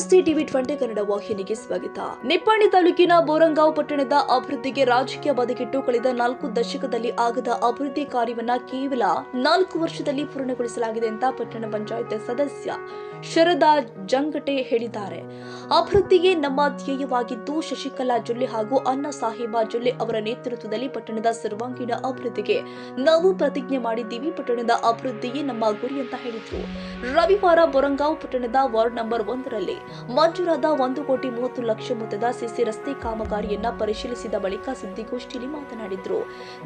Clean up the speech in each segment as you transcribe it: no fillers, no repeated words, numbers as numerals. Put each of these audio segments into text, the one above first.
ನಮಸ್ತೆ ಟಿವಿ 20 ಕನ್ನಡ ವಾಹಿನಿಗೆ ಸ್ವಾಗತ. ನಿಪ್ಪಾಣಿ ತಾಲೂಕಿನ ಬೋರಂಗಾಂವ್ ಪಟ್ಟಣದ ಅಭಿವೃದ್ಧಿಗೆ ರಾಜಕೀಯ ಬದಿಗಿಟ್ಟು ಕಳೆದ 4 ದಶಕದಲ್ಲಿ ಆಗದ ಅಭಿವೃದ್ಧಿ ಕಾರ್ಯವನ್ನ ಕೇವಲ 4 ವರ್ಷದಲ್ಲಿ ಪೂರ್ಣಗೊಳಿಸಲಾಗಿದೆ ಅಂತ ಪಟ್ಟಣ ಪಂಚಾಯತ್ ಸದಸ್ಯ ಶರದಾ ಜಂಗಟೆ ಹೇಳಿದ್ದಾರೆ. ಅಭಿವೃದ್ಧಿಗೆ ನಮ್ಮ ಧ್ಯೇಯವಾಗಿದ್ದು ಶಶಿಕಲಾ ಜೊಲ್ಲೆ ಹಾಗೂ ಅಣ್ಣ ಸಾಹೇಬ ಜೊಲ್ಲೆ ಅವರ ನೇತೃತ್ವದಲ್ಲಿ ಪಟ್ಟಣದ ಸರ್ವಾಂಗೀಣ ಅಭಿವೃದ್ಧಿಗೆ ನಾವು ಪ್ರತಿಜ್ಞೆ ಮಾಡಿದ್ದೀವಿ. ಪಟ್ಟಣದ ಅಭಿವೃದ್ಧಿಯೇ ನಮ್ಮ ಗುರಿ ಅಂತ ಹೇಳಿದ್ರು. ರವಿವಾರ ಬೋರಂಗಾಂವ್ ಪಟ್ಟಣದ ವಾರ್ಡ್ ನಂಬರ್ 1ರಲ್ಲಿ ಮಂಜೂರಾದ 1,30,00,000 ಮೊತ್ತದ ಸಿಸಿ ರಸ್ತೆ ಕಾಮಗಾರಿಯನ್ನ ಪರಿಶೀಲಿಸಿದ ಬಳಿಕ ಸುದ್ದಿಗೋಷ್ಠಿಯಲ್ಲಿ ಮಾತನಾಡಿದ್ರು.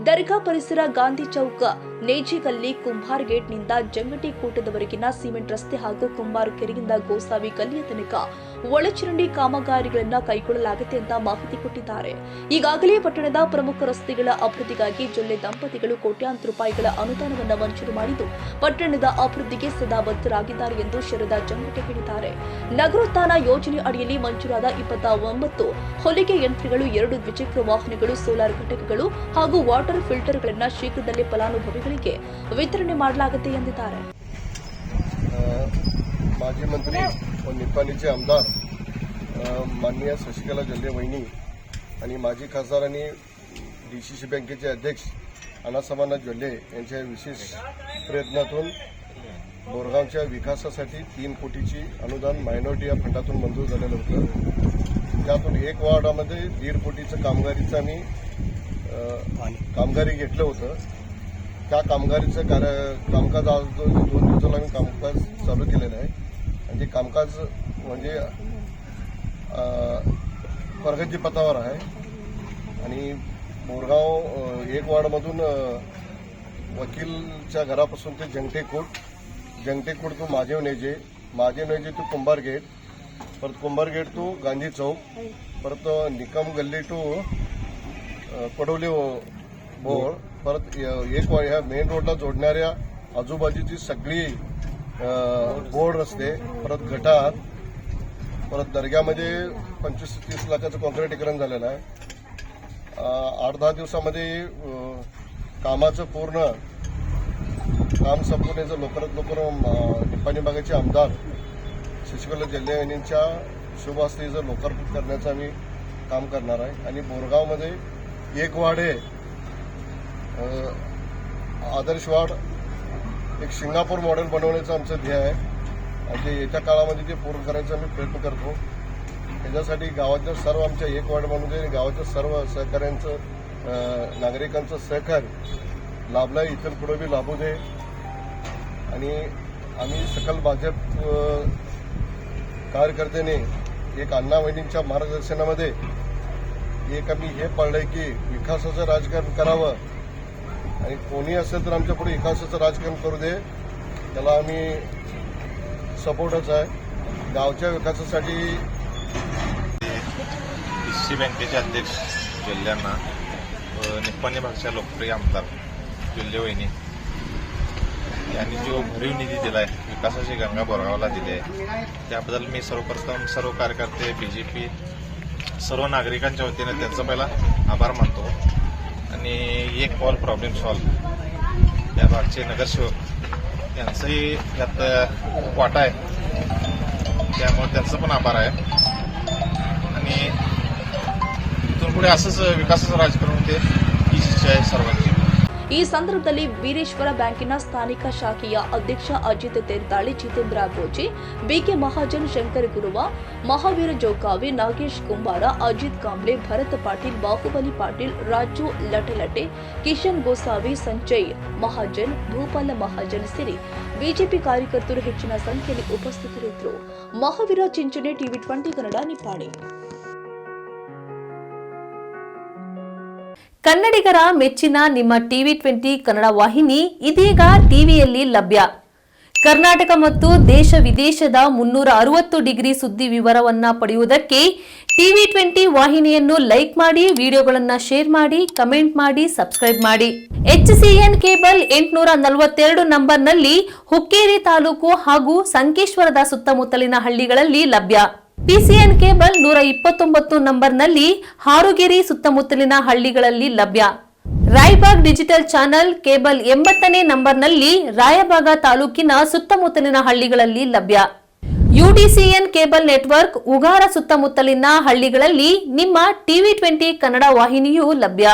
ದರ್ಗಾ ಪರಿಸರ ಗಾಂಧಿ ಚೌಕ ನೇಜಿಗಲ್ಲಿ ಕುಂಬಾರ್ ಗೇಟ್ ನಿಂದ ಜಂಗಟಿ ಕೂಟದವರೆಗಿನ ಸಿಮೆಂಟ್ ರಸ್ತೆ ಹಾಗೂ ಕುಂಬಾರ್ ಕೆರೆಯಿಂದ ಗೋಸಾವಿ ಗಲ್ಲಿಯ ತನಕ ಒಳಚರಂಡಿ ಕಾಮಗಾರಿಗಳನ್ನ ಕೈಗೊಳ್ಳಲಾಗಿದೆ ಅಂತ ಮಾಹಿತಿ ಕೊಟ್ಟಿದ್ದಾರೆ. ಈಗಾಗಲೇ ಪಟ್ಟಣದ ಪ್ರಮುಖ ರಸ್ತೆಗಳ ಅಭಿವೃದ್ಧಿಗಾಗಿ ಜೊಲ್ಲೆ ದಂಪತಿಗಳು ಕೋಟ್ಯಾಂತರ ರೂಪಾಯಿಗಳ ಅನುದಾನವನ್ನು ಮಂಜೂರು ಮಾಡಿದ್ದು ಪಟ್ಟಣದ ಅಭಿವೃದ್ಧಿಗೆ ಸದಾ ಬದ್ಧರಾಗಿದ್ದಾರೆ ಎಂದು ಶರದಾ ಜಂಗಟೆ ಹೇಳಿದ್ದಾರೆ. ನಗರೋತ್ಥಾನ ಯೋಜನೆ ಅಡಿಯಲ್ಲಿ ಮಂಜೂರಾದ 29 ಹೊಲಿಗೆ ಯಂತ್ರಗಳು, 2 ದ್ವಿಚಕ್ರ ವಾಹನಗಳು, ಸೋಲಾರ್ ಘಟಕಗಳು ಹಾಗೂ ವಾಟರ್ ಫಿಲ್ಟರ್ಗಳನ್ನು ಶೀಘ್ರದಲ್ಲೇ ಫಲಾನುಭವಿಗಳಿಗೆ ವಿತರಣೆ ಮಾಡಲಾಗುತ್ತೆ ಎಂದಿದ್ದಾರೆ. माजी मंत्री व निपाणीचे आमदार माननीय शशिकला जल्ले वहिनी आणि माजी खासदार आणि डीसीसी बँकेचे अध्यक्ष अण्णासाहेब जल्ले यांच्या विशेष प्रयत्नातून बोरगावच्या विकासासाठी 3 कोटीची अनुदान मायनॉरिटी या फंडातून मंजूर झालेलं होतं. त्यातून 1 वॉर्डामध्ये 1.5 कोटीचं कामगारीचं आम्ही कामगारी घेतलं होतं. त्या कामगारीचं कामकाज आज 2 दिवसाला आम्ही कामकाज चालू केलेलं आहे. आणि ते कामकाज म्हणजे प्रगतीपथावर आहे. आणि बोरगाव 1 वॉर्डमधून वकीलच्या घरापासून ते जंगटेकोट टू महादेव नेजे टू कुंभार गेट, परत कुंभार गेट टू गांधी चौक, परत निकम गल्ली टू पडवली बोळ, परत ह्या मेन रोडला जोडणाऱ्या आजूबाजूची सगळी बोर्ड रस्ते, परत गटार, परत दर्ग्यामध्ये 25-30 लाखाचं काँक्रिटीकरण झालेलं आहे. 8-10 दिवसामध्ये कामाचं पूर्ण काम संपवण्याचं लवकरात लवकर निपाणी भागाचे आमदार शशिकला जल्ले यांच्या शुभ हस्ते लोकार्पण करण्याचं आम्ही काम करणार आहे. आणि बोरगावमध्ये 1 वार्ड आहे आदर्श वार्ड, एक सिंगापूर मॉडेल बनवण्याचं आमचं ध्येय आहे. आणि ते येत्या काळामध्ये ते पूर्ण करायचा आम्ही प्रयत्न करतो. त्याच्यासाठी गावातल्या सर्व आमच्या 1 वॉर्डमध्ये गावाच्या सर्व सहकाऱ्यांचं नागरिकांचं सहकार्य लाभलं आहे, इथून पुढे बी लाभू दे. आणि आम्ही सकल भाजप कार्यकर्त्याने एक अण्णा वहिनींच्या मार्गदर्शनामध्ये एक आम्ही हे पाळलंय की विकासाचं राजकारण करावं आणि कोणी असेल तर आमच्या पुढे विकासाचं राजकारण करू दे, त्याला आम्ही सपोर्टच आहे. गावच्या विकासासाठी डीसीसी बँकेचे अध्यक्ष जिल्ह्यांना निप्पाणी भागच्या लोकप्रिय आमदार जिल्हे वहिनी यांनी जो भरीव निधी दिला आहे, विकासाची गंगा बोरगावला दिली आहे, त्याबद्दल मी सर्वप्रथम सर्व कार्यकर्ते, बीजेपी, सर्व नागरिकांच्या वतीने त्यांचा पहिला आभार मानतो. आणि एक कॉल प्रॉब्लेम सॉल्व या भागचे नगरसेवक यांचंही यात वाटा आहे, त्यामुळे त्यांचं पण आभार आहे. आणि इथून पुढे असंच विकासाचं राजकारण होते हीच इच्छा आहे सर्वांची. ಈ ಸಂದರ್ಭದಲ್ಲಿ ವೀರೇಶ್ವರ ಬ್ಯಾಂಕಿನ ಸ್ಥಾನಿಕ ಶಾಖೆಯ ಅಧ್ಯಕ್ಷ ಅಜಿತ್ ತೆರ್ದಾಳಿ, ಜಿತೇಂದ್ರ ಗೋಜಿ, ಬಿಕೆ ಮಹಾಜನ್, ಶಂಕರ್ ಗುರುವ, ಮಹಾವೀರ ಜೋಕಾವಿ, ನಾಗೇಶ್ ಕುಂಬಾರ, ಅಜಿತ್ ಕಾಂಬ್ಳೆ, ಭರತ್ ಪಾಟೀಲ್, ಬಾಹುಬಲಿ ಪಾಟೀಲ್, ರಾಜು ಲಟಲಟೆ, ಕಿಶನ್ ಗೋಸಾವಿ, ಸಂಜಯ್ ಮಹಾಜನ್, ಭೂಪಾಲ ಮಹಾಜನ್ ಸೇರಿ ಬಿಜೆಪಿ ಕಾರ್ಯಕರ್ತರು ಹೆಚ್ಚಿನ ಸಂಖ್ಯೆಯಲ್ಲಿ ಉಪಸ್ಥಿತರಿದ್ದರು. ಮಹಾವೀರ ಚಿಂಚನೆ, ಟಿವಿ 20 ಕನ್ನಡ, ನಿಪ್ಪಾಣಿ. ಕನ್ನಡಿಗರ ಮೆಚ್ಚಿನ ನಿಮ್ಮ ಟಿವಿ 20 ಕನ್ನಡ ವಾಹಿನಿ ಇದೀಗ ಟಿವಿಯಲ್ಲಿ ಲಭ್ಯ. ಕರ್ನಾಟಕ ಮತ್ತು ದೇಶ ವಿದೇಶದ 360 ಡಿಗ್ರಿ ಸುದ್ದಿ ವಿವರವನ್ನ ಪಡೆಯುವುದಕ್ಕೆ ಟಿವಿ 20 ವಾಹಿನಿಯನ್ನು ಲೈಕ್ ಮಾಡಿ, ವಿಡಿಯೋಗಳನ್ನು ಶೇರ್ ಮಾಡಿ, ಕಮೆಂಟ್ ಮಾಡಿ, ಸಬ್ಸ್ಕ್ರೈಬ್ ಮಾಡಿ. HCN ಕೇಬಲ್ 842 ನಂಬರ್ನಲ್ಲಿ ಹುಕ್ಕೇರಿ ತಾಲೂಕು ಹಾಗೂ ಸಂಕೇಶ್ವರದ ಸುತ್ತಮುತ್ತಲಿನ ಹಳ್ಳಿಗಳಲ್ಲಿ ಲಭ್ಯ. PCN ಕೇಬಲ್ 129 ನಂಬರ್ನಲ್ಲಿ ಹಾರುಗೆರೆ ಸುತ್ತಮುತ್ತಲಿನ ಹಳ್ಳಿಗಳಲ್ಲಿ ಲಭ್ಯ. ರಾಯಬಾಗ್ ಡಿಜಿಟಲ್ ಚಾನೆಲ್ ಕೇಬಲ್ 80ನೇ ನಂಬರ್ನಲ್ಲಿ ರಾಯಬಾಗ ತಾಲೂಕಿನ ಸುತ್ತಮುತ್ತಲಿನ ಹಳ್ಳಿಗಳಲ್ಲಿ ಲಭ್ಯ. ಯುಡಿಸಿಎನ್ ಕೇಬಲ್ ನೆಟ್ವರ್ಕ್ ಉಗಾರ ಸುತ್ತಮುತ್ತಲಿನ ಹಳ್ಳಿಗಳಲ್ಲಿ ನಿಮ್ಮ ಟಿವಿ 20 ಕನ್ನಡ ವಾಹಿನಿಯೂ ಲಭ್ಯ.